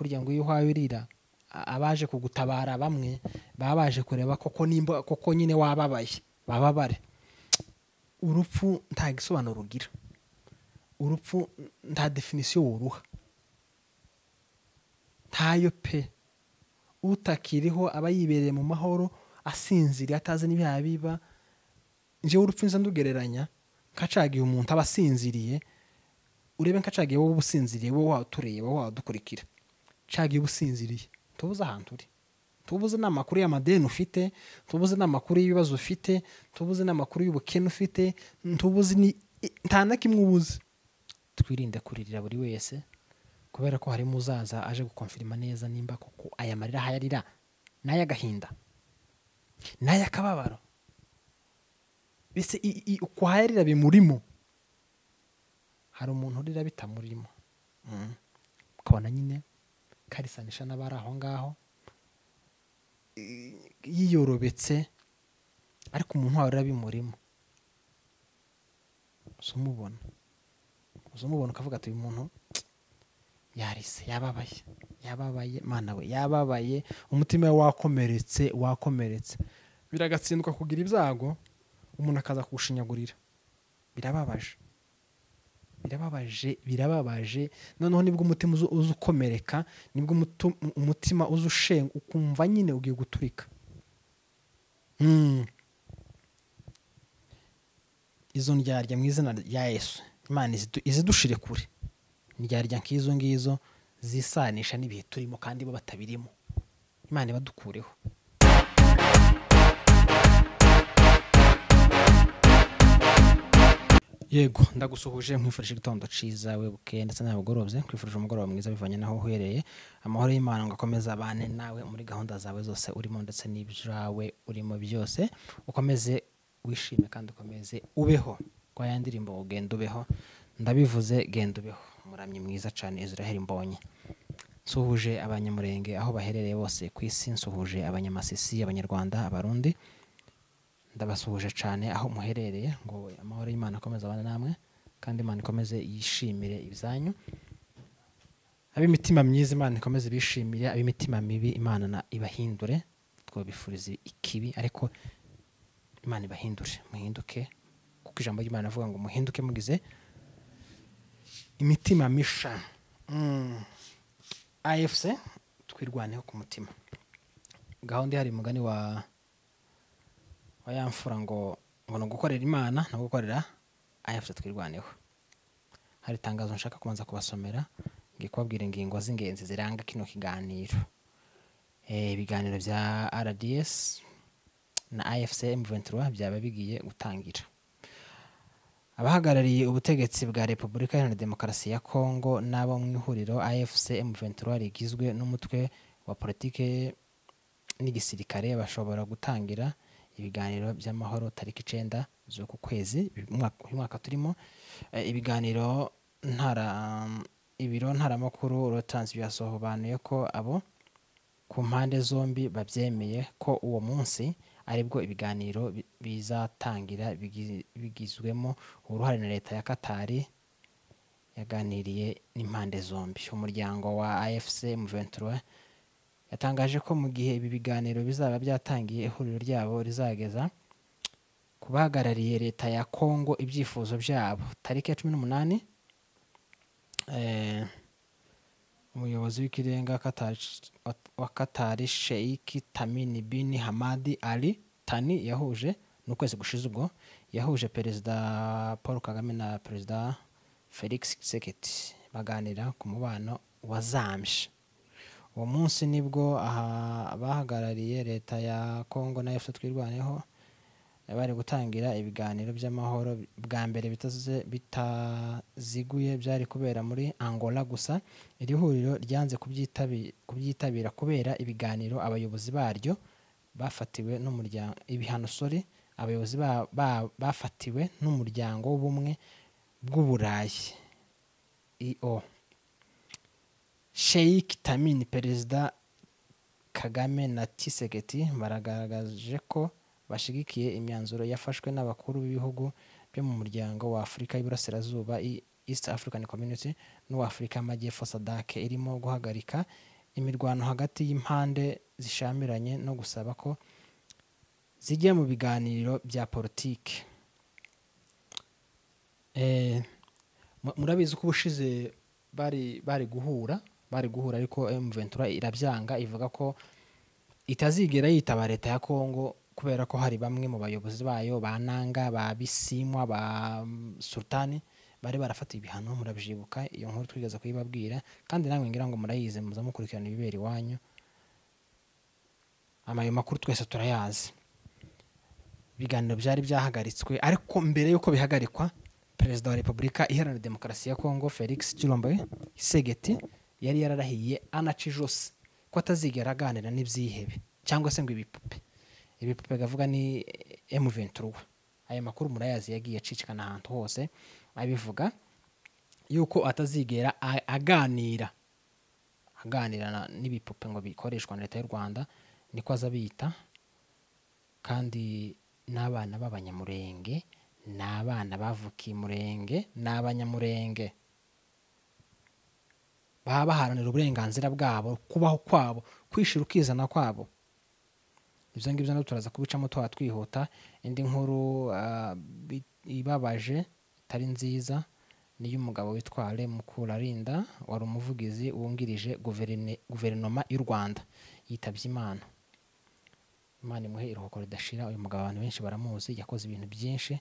kurya ngo iyo uhawirira abaje kugutabara bamwe babaje kureba koko nimba koko nyine wababaye bababare. Urupfu nta gisobanuro rugira, urupfu nta definition woruha ntayo pe. Utakiriho aba yibereye mu mahoro asinziriye atazi n'ibyaha biba. Nje urupfu nza ndugereranya nkacagiye umuntu abasinziriye, urebe nkacagiye wowe ubusinziriye, wowe watureye, wowe wadukurikira, cagiye ubusinziriye, tubuze ahantu uri, tubuze n'amakuru y'amadeni ufite, tubuze n'amakuru y'ibibazo ufite, tubuze n'amakuru y'ubukene ufite, tubuze nta na kimwe ubuze. Twirinde kuririra buri wese, kubera ko hari muzaza aje gukonfirma neza nimba koko aya marira hayarira n'aya gahinda n'aya kababaro bise ukwahirira bimurimo. Hari umuntu urira bitamurimo, ukabona nyine karisanisha n'abari aho ngaho yiyorobetse, ariko umuntu warira bimurimo uzumubona ukavuga ati uyu muntu yarise, yababaye mana we, yababaye, umutima we wakomeretse. Biragatsindwa kugira ibyago umuntu akaza kugushinyagurira. Birababaje. Noneho nibwo umutima uza ukomereka, nibwo umutima uza ushenga, ukumva nyine ugiye guturika. Izo ndyarya mu izina rya Yesu, Imana izidushire kure. Ndyarya nk'izo ngizo zisanisha n'ibihe turimo kandi bo batabirimo, Imana ibadukureho. Yego, ndagusuhuje nkwifurije igitondo ciza webuke ndetse n'abagorobye, nkwifurije umugoroba mwiza bivanye naho uhereye. Amahoro y'Imana ngakomeza abane nawe muri gahunda zawe zose urimo ndetse n'ibyawe urimo byose. Ukomeze wishime kandi ukomeze ubeho. Kwa ya ndirimbo ugenda ubeho, ndabivuze genda ubeho. Muramyi mwiza cyane Israel mbonye. Nsuhuje abanyamurenge aho baherereye bose ku isi, nsuhuje abanyamasisi, abanyarwanda, abarundi. Ndabasuhuje cyane aho muherereye, ngo amahoro y'Imana akomeza abana namwe kandi Imana ikomeze yishimire ibyanyu. Ab'imitima myiza Imana ikomeze bishimire, ab'imitima mibi Imana ibahindure. Twobifuriza ikibi ariko Imana ibahindure, muhinduke, kuko ijambo ry'Imana avuga ngo muhinduke mugize imitima misha. AFC twirwaneho ku mutima. Gahunda hari mugani wa yamfura ngo no gukorera Imana no gukorera AFC twirwaneho. Hari tangazo nshaka kubanza kubasomera ngikubabwira ingingo z'ingenzi ziranga kino kiganiro. Ibiganiro bya RDS na AFC M23 byaba bigiye gutangira. Abahagarariye ubutegetsi bwa Repubulika Iharanira Demokarasi ya Kongo n'abo mu ihuriro AFC M23 rigizwe n'umutwe wa politike n'igisirikare bashobora gutangira ibiganiro by'amahoro tariki 9 z'uku kwezi mwaka turimo. Ibiganiro ibiro ntaramakuru Rotansi byasobanuye ko abo ku mpande zombi babyemeye ko uwo munsi aribwo ibiganiro bizatangira, bigizwemo uruhare na leta ya Katari yaganiriye n'impande zombi. Umuryango wa AFC M23 yatangaje ko mu gihe ibi biganiro bizaba byatangiye, ihuriro ryabo rizageza kubahagarariye leta ya Kongo ibyifuzo byabo. Tariki ya 18 umuyobozi w'ikirenga wa Katari Sheikh Tamim bin Hamad Al Thani yahuje n'ukwezi gushize ubwo yahuje Perezida Paul Kagame na Perezida Felix Tshisekedi baganira ku mubano wazambye. Uwo munsi nibwo abahagarariye leta ya Kongo na AFC twirwaneho bari gutangira ibiganiro by'amahoro. Bwa mbere bitaziguye byari kubera muri Angola, gusa iri huriro ryanze kubyitabira kubera ibiganiro abayobozi baryo bafatiwe n'umuryango abayobozi bafatiwe n'umuryango w'ubumwe bw'Uburayi EO. Sheikh Tamim, Perezida Kagame na Tshisekedi baragaragaje ko bashigikiye imyanzuro yafashwe n'abakuru b'ibihugu byo mu muryango wa Afurika y'Iburasirazuba East African Community n'uwa Afurika y'Amajyepfo SADC irimo guhagarika imirwano hagati y'impande zishamiranye no gusaba ko zijya mu biganiro bya politiki. Murabizi ko ubushize bari guhura ariko M23 irabyanga, ivuga ko itazigera yitaba leta ya Kongo kubera ko hari bamwe mu bayobozi bayo bananga ba Bisimwa ba Sultani bari barafata ibihano. Murabyibuka iyo nkuru twigeze kuyibabwira, kandi namwe ngira ngo murayize, muza mukurikirana ibibera iwanyu. Amayo makuru twese turayazi. Ibiganiro byari byahagaritswe, ariko mbere yuko bihagarikwa, Perezida wa Repubulika Iharanira Demokarasi ya Kongo Felix Tshisekedi yari yararahiye anaca ijosi ko atazigera aganira n'ibyihebe cyangwa se ngo ibipupe gavuga ni M23. Aya makuru murayazi, yagiye acicikana ahantu hose abivuga yuko atazigera aganira n'ibipupe ngo bikoreshwa na leta y'u Rwanda, niko azabita. Kandi n'abana b'abanyamurenge, n'abana bavukiye Murenge, n'abanyamurenge baba baharanira uburenganzira bwabo, kubaho kwabo, kwishira ukizana kwabo. Ibyo ngibyo no turaza kubicamo twihuta. Indi nkuru ibabaje itari nziza ni y'umugabo witwa Ale Mukurarinda, wari umuvugizi wungirije guverinoma y'u Rwanda, yitabye Imana. Imana imuhe iruhuko ridashira. Uyu mugabo abantu benshi baramuzi, yakoze ibintu byinshi,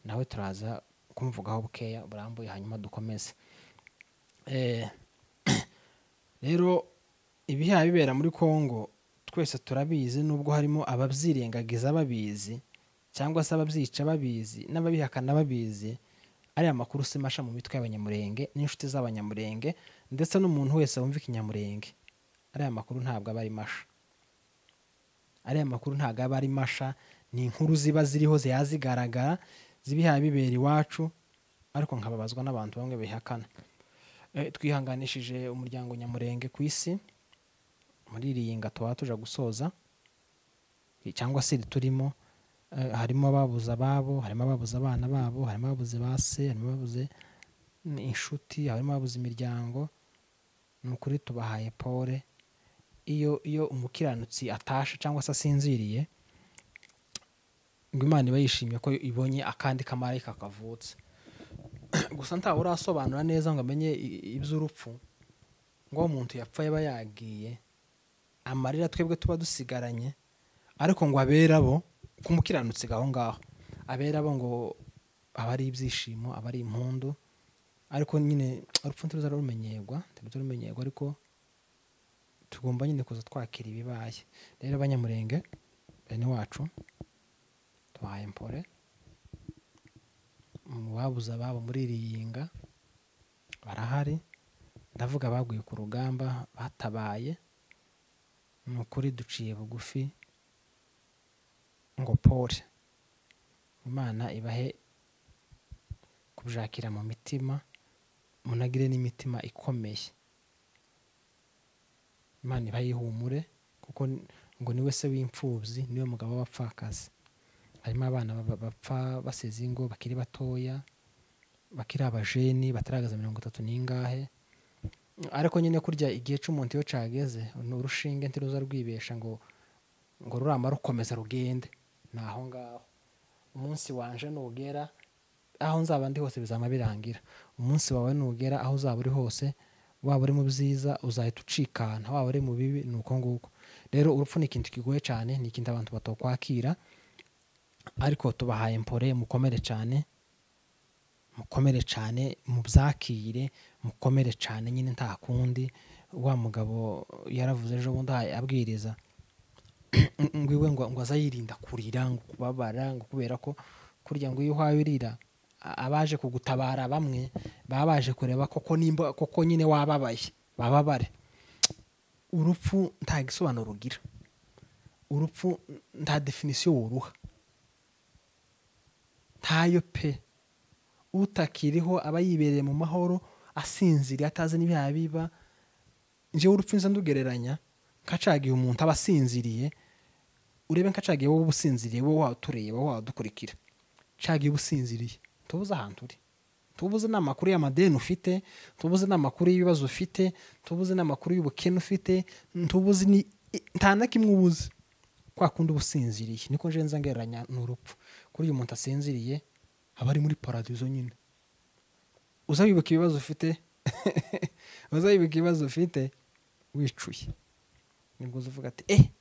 nawe turaza kumvugaho bukeya burambuye hanyuma dukomeze. Rero ibiha bibera muri Kongo twese turabizi, nubwo harimo ababyirengagiza babizi cyangwa se ababyica babizi n'ababihakana babizi. Ariya makuru simasha mu mitwe y'abanyamurenge n'inshuti z'abanyamurenge ndetse n'umuntu wese wumva ikinyamurenge. Ariya makuru ntabwo aba ari masha. Ariya makuru ntabwo aba ari masha, ni inkuru ziba ziriho zigaragara, zibiha bibera iwacu, ariko nkababazwa n'abantu bamwe bihakana. Twihanganishije umuryango nyamurenge ku isi muri iri tuba tuja gusoza, cyangwa se turimo. Harimo ababuze ababo, harimo ababuze abana babo, harimo ababuze base, harimo ababuze inshuti, harimo ababuze imiryango. Ni ukuri tubahaye pole. Iyo umukiranutsi atashe cyangwa se asinziriye, ngo Imana iba yishimiye ko ibonye akandi kamarayika kavutse. Gusa ntawe urasobanura neza ngo amenye iby'urupfu, ngo umuntu yapfa yaba yagiye, amarira twebwe tuba dusigaranye, ariko ngo abera bo kumukiranutsi gaho ngaho, abera bo ngo aba ari ibyishimo, aba ari impundu. Ariko nyine urupfu ntiruzarumenyerwa, ariko tugomba nyine kuza twakira ibibaye. Rero abanyamurenge bene wacu tubahaye mpore. Mu babuze ababo muri iri yinga barahari, ndavuga baguye ku rugamba batabaye. Ni ukuri duciye bugufi ngo pole. Imana ibahe kubyakira mu mitima, munagire n'imitima ikomeye. Imana ibahe ihumure, kuko ngo niwe se w'imfubyi, niwe mugabo w'abapfakazi. Harimo abana bapfa basize ingo bakiri batoya, bakiri abajeni bataragaza 30 n'ingahe. Ariko nyine kurya igihe cy'umuntu iyo cageze, urushinge ntiruza rwibesha ngo rurama rukomeza rugende. Naho ngaho umunsi wanje nugera, aho nzaba ndi hose bizama birangira. Umunsi wawe nugera, aho uzaba uri hose, waba uri mu byiza uzahita ucikana, waba uri mu bibi, nuko nguko. Rero urupfu ni ikintu kigoye cyane, ni ikintu abantu batokwakira, ariko tubahaye mpore. Mukomere cyane, mubyakire, mukomere cyane nyine nta kundi. Wa mugabo yaravuze ejo bundi abwiriza ngo iwe ngo azayirinda kurira, ngo kubabara, ngo kubera ko kurya ngo iyo uhawirira abaje kugutabara bamwe baba baje kureba koko nyine wababaye, bababare. Urupfu nta gisobanuro rugira, urupfu nta definition woruha, ntayo pe. Utakiriho aba yibereye mu mahoro, asinziriye, atazi n'ibyaha biba. Njewe urupfu nza ndugereranya nkacagiye umuntu aba asinziriye. Urebe nkacagiye wowe ubusinziriye, wowe watureye, wowe wadukurikira, cagiye ubusinziriye, tubuze ahantu uri, tubuze n'amakuru y'amadeni ufite, tubuze n'amakuru y'ibibazo ufite, tubuze n'amakuru y'ubukene ufite, tubuze nta na kimwe ubuze. Kwa kundi ubusinziriye niko nje nza ngereranya n'urupfu. Kuri uyu muntu asinziriye aba ari muri paradizo nyine. Uzabibuka ibibazo ufite uzabibuka ibibazo ufite wicuye, nibwo uvuga ati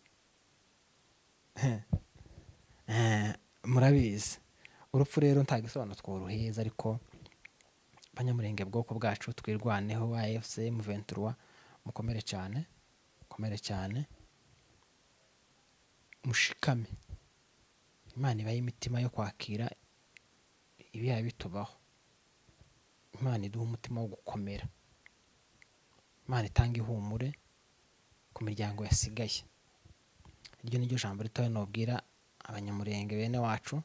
murabizi urupfu rero nta gisobanuro tworoheza, ariko Banyamulenge bwoko bwacu twirwaneho. AFC M23 mukomere cyane, mukomere cyane, mushikame. Imana ibaye imitima yo kwakira ibiya bitubaho. Imana iduha umutima wo gukomera. Imana itanga ihumure ku miryango yasigaye. Iryo niryo jambo ritoya nobwira Abanyamulenge bene wacu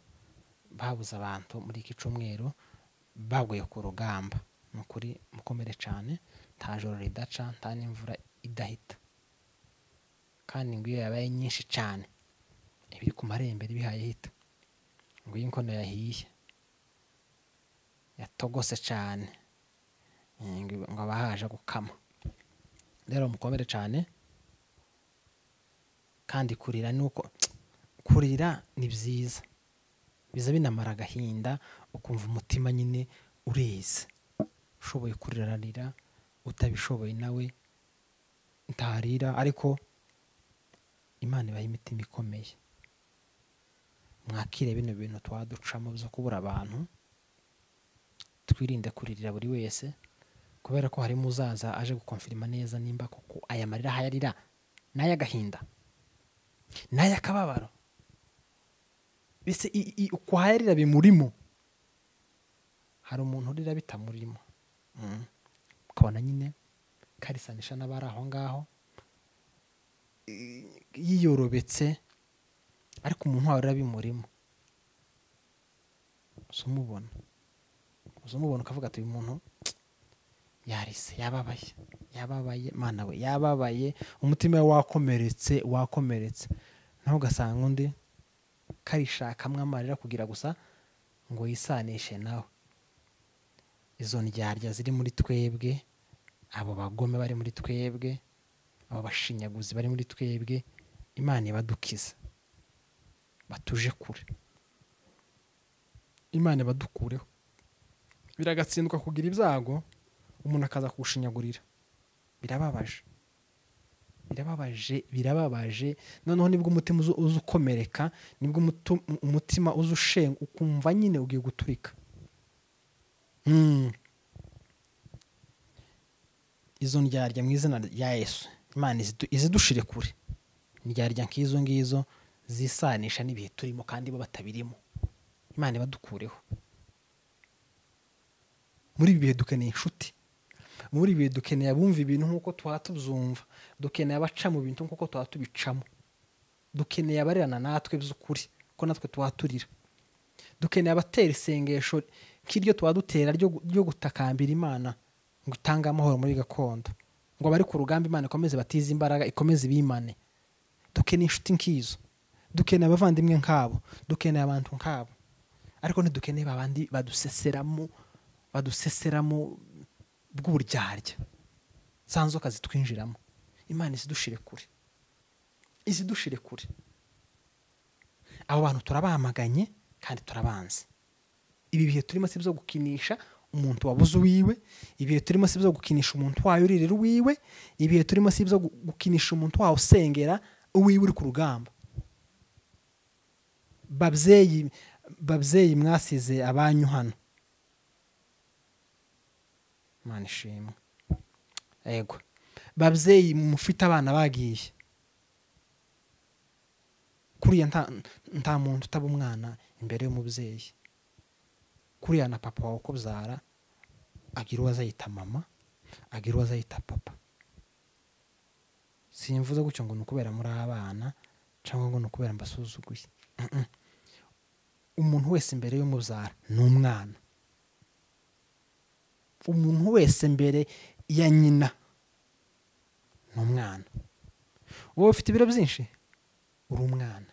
babuze abantu muri iki cyumweru baguye ku rugamba. Nukuri mukomere cyane, nta joro ridaca, nta n'imvura idahita, kandi ngo iyo yabaye nyinshi cyane ibiri ku marembere bihaye hita, ngo inkono yahiye yatogose cyane, ngo abahaje gukama. Rero mukomere cyane, kandi kurira nuko kurira ni byiza, biza binamara agahinda, ukumva umutima nyine ureze. Ushoboye kurirarira, utabishoboye nawe ntarira, ariko Imana ibaye imitima ikomeye. Mwakire bino bintu twaducamo byo kubura abantu, twirinde kuririra buri wese, kubera ko harimo uzaza aje gukonfirima neza nimba koko aya marira hayarira n'ay'agahinda n'ay'akababaro, bise uko hayarira bimurimo. Hari umuntu urira bitamurimo, ukabona nyine karisanisha n'abari aho ngaho yiyorobetse, ariko umuntu wawe urabimurimo. Uzumubona ukavuga ati uyu muntu yarise, yababaye Mana we, yababaye, umutima we wakomeretse. Naho ugasanga undi karishakamwe amarira kugira gusa ngo yisanishe nawe. Izo ndyarya ziri muri twebwe, abo bagome bari muri twebwe, abo bashinyaguzi bari muri twebwe, Imana ibadukiza, batuje kure. Imana ibadukureho. Biragatsindwa kugira ibyago umuntu akaza kuwushinyagurira. Birababaje. Noneho nibwo umutima uza ukomereka, nibwo umutima uza ushenga, ukumva nyine ugiye guturika. Izo ndyarya mu izina rya Yesu, Imana izidushire kure. Ndyarya nk'izo ngizo zisanisha n'ibihe turimo kandi bo batabirimo. Imana ibadukureho. Muri ibi bihe dukeneye inshuti, muri ibi bihe dukeneye abumva ibintu nk'uko twatubyumva, dukeneye abaca mu bintu nk'uko twatubicamo, dukeneye abarirana natwe by'ukuri ko natwe twaturira, dukeneye abatera isengesho nk'iryo twadutera ryo gutakambira Imana ngo itange amahoro muri gakondo, ngo bari ku rugamba Imana ikomeze batize imbaraga, ikomeze ibimane. Dukeneye inshuti nk'izo, dukeneye abavandimwe nk'abo, dukeneye abantu nk'abo, ariko ntidukeneye babandi baduseseramo bw'uburyarya, za nzoka zitwinjiramo. Imana izidushire kure. Abo bantu turabahamaganye kandi turabanze. Ibi bihe turimo si byo gukinisha umuntu wabuze uwiwe, ibihe turimo si byo gukinisha umuntu wayo uririra uwiwe, ibihe turimo si byo gukinisha umuntu wawe usengera uwiwe uri ku rugamba. Babyeyi mwasize abanyu hano, Imana ishimwe. Yego babyeyi mufite abana bagiye, kuriya nta muntu utaba umwana imbere y'umubyeyi. Kuriya na papa wawe ukubyara agira uwo azayita mama, agira uwo azayita papa. Simvuze gutyo ngo nukubera muri abana cyangwa ngo nukubera mbasuzuguye. Umuntu wese imbere y'umubyara ni umwana. Umuntu wese mbere ya nyina ni umwana. Wowe ufite ibiro byinshi uri umwana,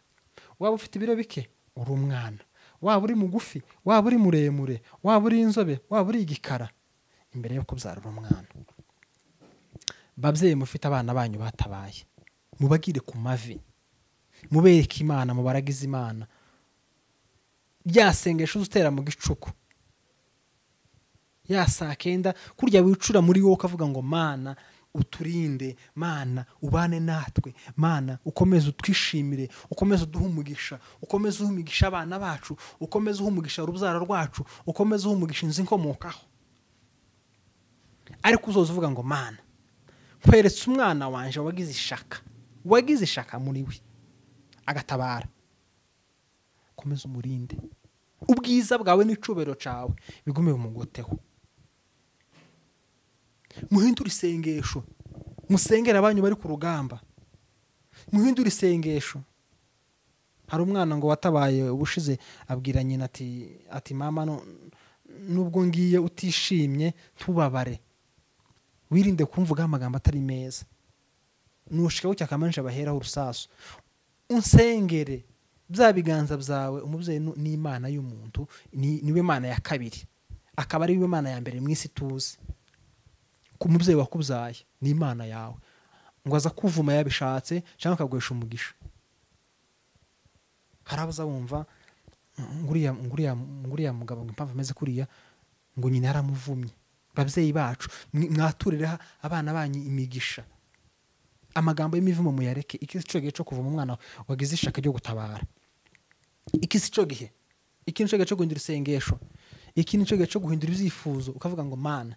waba ufite ibiro bike uri umwana, waba uri mugufi, waba uri muremure, waba uri inzobe, waba uri igikara, imbere yo kubyara umwana. Babyeyi mufite abana banyu batabaye, mubagire ku mavi, mubereke Imana, mubaragize Imana. Ryasengesho uzutera mu gicuku, ya saa kenda kurya wicura muri wowe ukavuga ngo Mana uturinde, Mana ubane natwe, Mana ukomeze utwishimire, ukomeze uduhe umugisha, ukomeze uhumugisha abana bacu, ukomeze uhumugisha urubyaro rwacu, ukomeze uhumugisha inzu inkomokaho. Ariko uzoza uvuga ngo Mana nkweretse umwana wanje wagize ishaka muri we agatabara, komeza umurinde, ubwiza bwawe n'icubero cawe bigume bumugoteho. Muhindure isengesho, musengera abanyu bari ku rugamba, muhindure isengesho. Hari umwana ngo watabaye ubushize abwira nyina ati mama nubwo ngiye utishimye tubabare, wirinde kumvuga amagambo atari meza, nushikaho cyakamanisha baheraho urusasu, unsengere. Bya biganza byawe umubyeyi ni Imana y'umuntu, niwe Mana ya kabiri, akaba ari we Mana ya mbere mu isi tuzi. Ku mubyeyi wakubyaye ni Imana yawe, ngo aza kuvuma yabishatse cyangwa akaguhesha umugisha. Hari abaza bumva nguriya mugabo ngo impamvu ameze kuriya ngo nyina yaramuvumye. Babyeyi bacu mwaturire abana banyu imigisha, amagambo y'imivumo muyareke. Iki cyo gihe cyo kuvuma umwana wagize ishaka ryo gutabara, iki si cyo gihe. Iki ni cyo gihe cyo guhindura isengesho, iki ni cyo gihe cyo guhindura ibyifuzo, ukavuga ngo Mana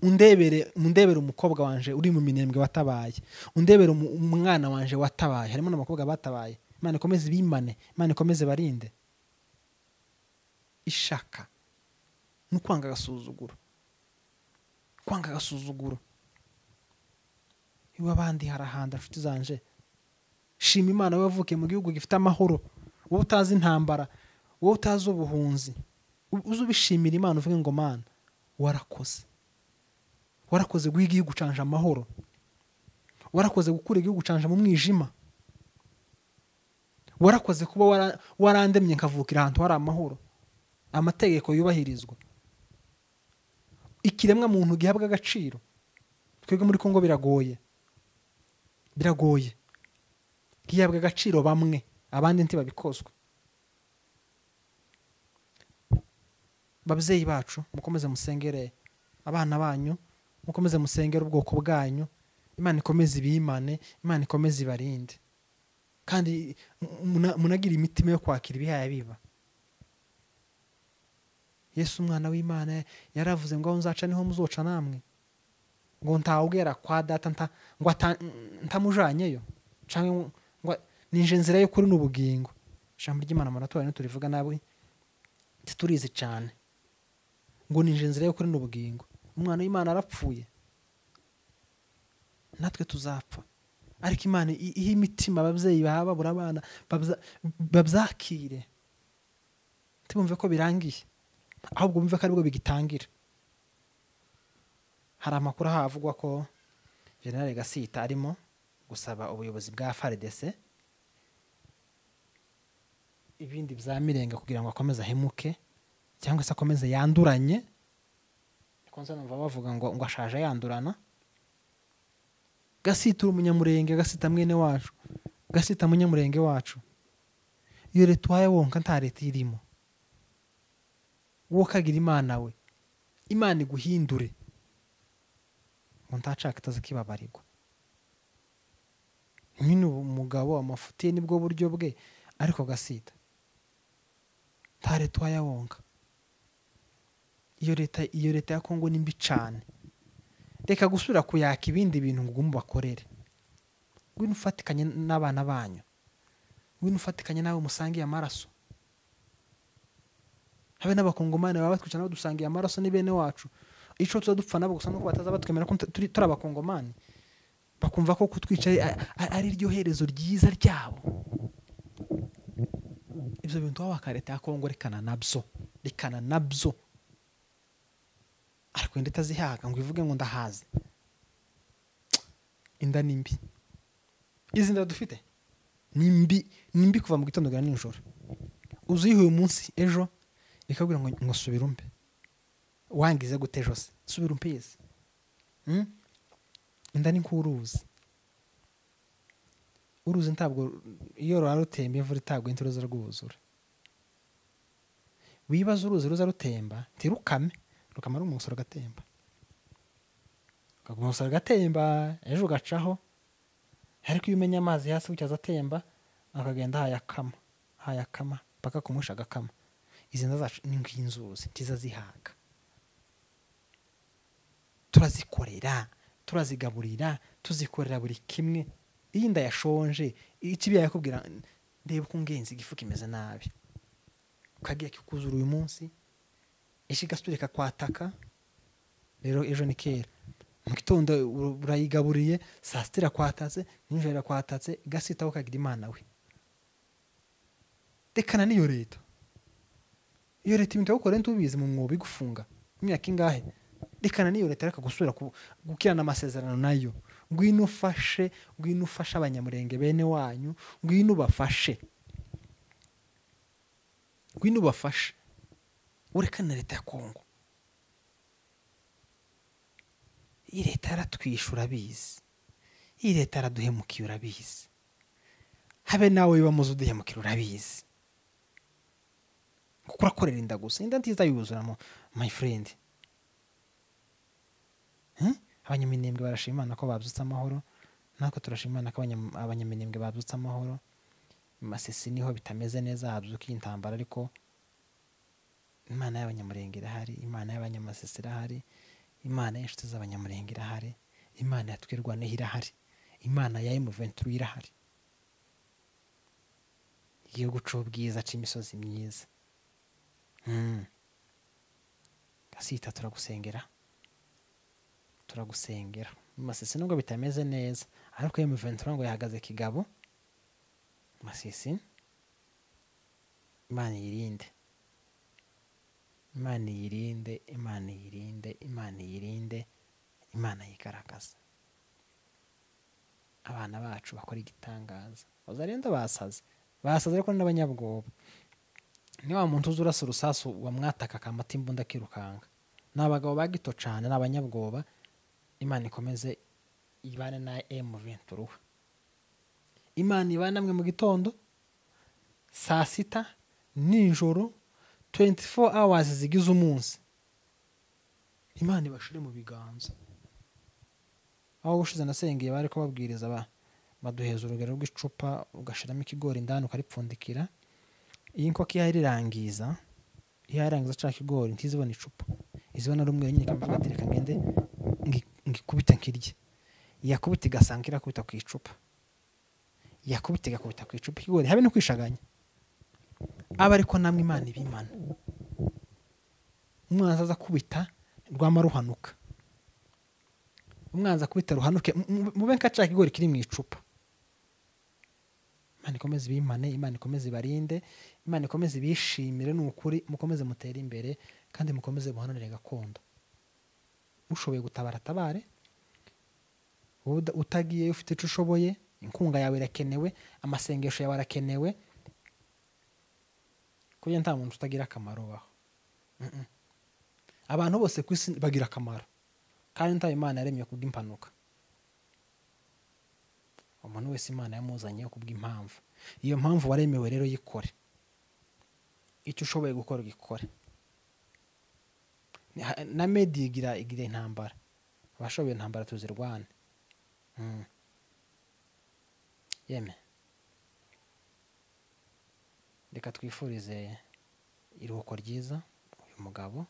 undebere umukobwa wanje uri mu minembwe watabaye, undebere umwana wanje watabaye. Harimo n'abakobwa batabaye, Imana ikomeze bimane, Imana ikomeze barinde. Ishaka n'ukwanga agasuzuguro, kwanga agasuzuguro. Iwe abandi harahanda nshuti zanje, shima Imana wowe wavukiye mu gihugu gifite amahoro, wowe utazi intambara, wowe utazi ubuhunzi. Uzubishimira Imana uvuge ngo Mana warakoze guha igihugu canje amahoro, warakoze gukura igihugu canje mu mwijima, warakoze kuba warandemye nkavukira ahantu hari amahoro, amategeko yubahirizwa, ikiremwa muntu gihabwa agaciro. Twebwe muri Kongo biragoye, gihabwa agaciro bamwe, abandi ntibabikozwe. Babyeyi bacu mukomeze musengere abana banyu, mukomeze musengere ubwoko bwanyu, Imana ikomeze ibimane, Imana ikomeze ibarinde, kandi munagira imitima yo kwakira ibihaya biba. Yesu umwana w'Imana yaravuze ngo aho nzaca niho muzoca namwe, ngo ntawugera kwa data ngo ntamujanyeyo, canke ngo ninje nzira yo kuri n'ubugingo. Ijambo ry'Imana muratora turivuga nabi turizi cyane, ngo ninje nzira yo kuri n'ubugingo. Umwana w'Imana arapfuye, natwe tuzapfa, ariko Imana ihe imitima ababyeyi babura abana babyakire, ntibumve ko birangiye, ahubwo bumve ko aribwo bigitangira. Hari amakuru havugwa ko General Gasita arimo gusaba ubuyobozi bwa FARDC ibindi bya Mirenge kugira ngo akomeze ahemuke cyangwa se akomeze yanduranye. Konza numva bavuga ngo ashaje yandurana. Gasita umunyamurenge, Gasita mwene wacu, Gasita munyamurenge wacu, iyo leta waye wonka nta leta irimo, wowe kagira Imana we, Imana iguhindure, ngo ntacaka itaza kibabarirwa. Nyine umugabo amafuti nibwo buryo bwe, ariko Gasita nta leta waye wonka. Iyo leta ya Kongo ni mbi cyane. Reka gusubira kuyaka ibindi bintu ngo bakorere. Ngwino ufatikanye n'abana banyu, ngwino ufatikanye nawe musangiye amaraso. Habe n'abakongomani baba batwica nabo dusangiye amaraso ni bene wacu. Ico tuzadupfa nabo gusa nuko bataza batwemera ko turi abakongomani, bakumva ko kutwica ari ryo herezo ryiza ryabo. Ibyo bintu wabakareta ya Kongo rekana nabyo. Ariko ndeta zihaga ngo ivuge ngo ndahaze. Inda nimbi. Izi nda dufite nimbi kuva mu gitondo gana n'ijoro. uzihe uyu munsi ejo ikabwira ngo subira umpe wangize gute ejo se subira umpeze inda ni nk'uruzi ntabwo iyo rutemba imvura itagwa inturuza rwuzura wibaza uruzi ruza rutemba ntirukame rukama ari umusoro gatemba umusoro gatemba ejo ugacaho ariko iyo umenya amazi hasi ucyaza atemba akagenda hayakama paka kumusha agakama izi nda zacu ni nk'inzuzi ntiza zihaga turazikorera turazigaburira tuzikorera buri kimwe iyi nda yashonje ikibi yakubwira ndeba uko ngenzi igifu kimeze nabi ukagiye kikuzura uyu munsi ishigastureka kwataka rero ejo ni kera mu gitondo urayigaburiye saa sita irakwatatse nijoro irakwatatse igasitaho ukagira imana we rekana n'iyo leta ibintu yawukora ntubizi mu mwobo igufunga imyaka ingahe rekana n'iyo leta reka gusubira gukirana amasezerano nayo ngwino ufashe abanyamurenge bene wanyu ngwino ubafashe urekana na leta ya Kongo iyi leta yaratwishe urabizi iyi leta yaraduhemukiye urabizi habe nawe wibamuze uduhemukira urabizi kuko urakorera inda gusa inda ntiza yuzuramo my friend abanyaminembwe barashima Imana ko babyutse amahoro natwe turashima Imana ko abanyaminembwe babyutse amahoro Masisi niho bitameze neza habyuka intambara ariko Imana y'abanyamurenge irahari Imana y'abanyamasisi irahari Imana y'inshuti z'abanyamurenge irahari Imana yatwirwaneho irahari Imana ya M23 irahari igihugu c'ubwiza c'imisozi myiza Gasita turagusengera Masisi nubwo bitameze neza ariko M23 ngo yahagaze kigabo Masisi Imana yirinde Imana yigaragaza abana bacu bakora igitangaza bazarenda basaze ariko n'abanyabwoba ni wa muntu uzurasa urusasu wamwataka akamata imbunda akirukanga n'abagabo bagito cyane n'abanyabwoba Imana ikomeze ibane na M23 Imana ibana namwe mu gitondo saa sita nijoro 24 hours zigize umunsi Imana ibashire mu biganza aho gushize nasengeye bari ko babwiriza baduheza urugero rw'icupa ugashiramo ikigori indani ukaripfundikira iyi nkoko irangiza cya kigori ntizibona icupa izibona rumwe nyine kambatireka ngende ngikubita nkirye yakubita igasanga irakubita ku icupa yakubita igakubita ku icupa ikigori habe no kwishaganya aba ariko namwe Imana ibimana umwanzi aza kubita rwama ruhanuka umwanzi akubita ruhanuke mube nkaca kigori kiri mu icupa Imana ikomeze bimane Imana ikomeze barinde Imana ikomeze bishimire n'ukuri mukomeze mutere imbere kandi mukomeze muhananire gakondo mushoboye gutabara tabare utagiye ufite ico ushoboye inkunga yawe irakenewe amasengesho yawe arakenewe kuko nta muntu utagira akamaro baho abantu bose ku isi bagira akamaro kandi nta Imana yaremye kubw'impanuka umuntu wese Imana yamuzanye kubw'impamvu iyo mpamvu waremewe rero yikore icyo ushoboye gukora gikore na medi igira intambara abashoboye intambara tuzirwane yeme reka twifurize iruhuko ryiza uyu mugabo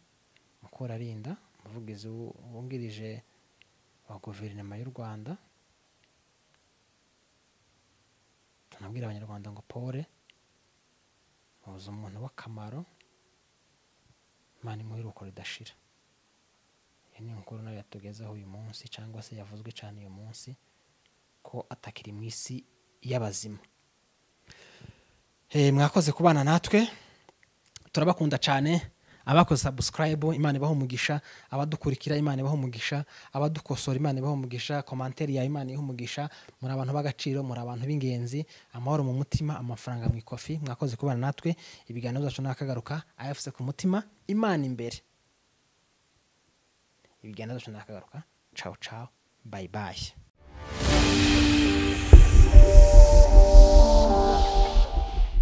mukora arinda umuvugizi wungirije wa guverinoma y'u Rwanda tunabwira abanyarwanda ngo pole muzi umuntu w'akamaro Imana imuhe iruhuko ridashira iyi ni inkuru nayo yatugezeho uyu munsi cyangwa se yavuzwe cyane uyu munsi ko atakiri mu isi y'abazima mwakoze kubana natwe turabakunda cyane abakoze subscribe Imana ibaho umugisha, abadukurikira Imana ibaho umugisha, abadukosora Imana ibaho umugisha, commentaire ya Imana ibaho umugisha. Muri abantu b'agaciro, muri abantu b'ingenzi, amahoro mu mutima, amafaranga mu ikofi. Mwakoze kubana natwe, ibiganiro byacu nakagaruka AFC ku mutima, Imana imbere. Ibiganiro byacu nakagaruka. Ciao ciao, bye bye.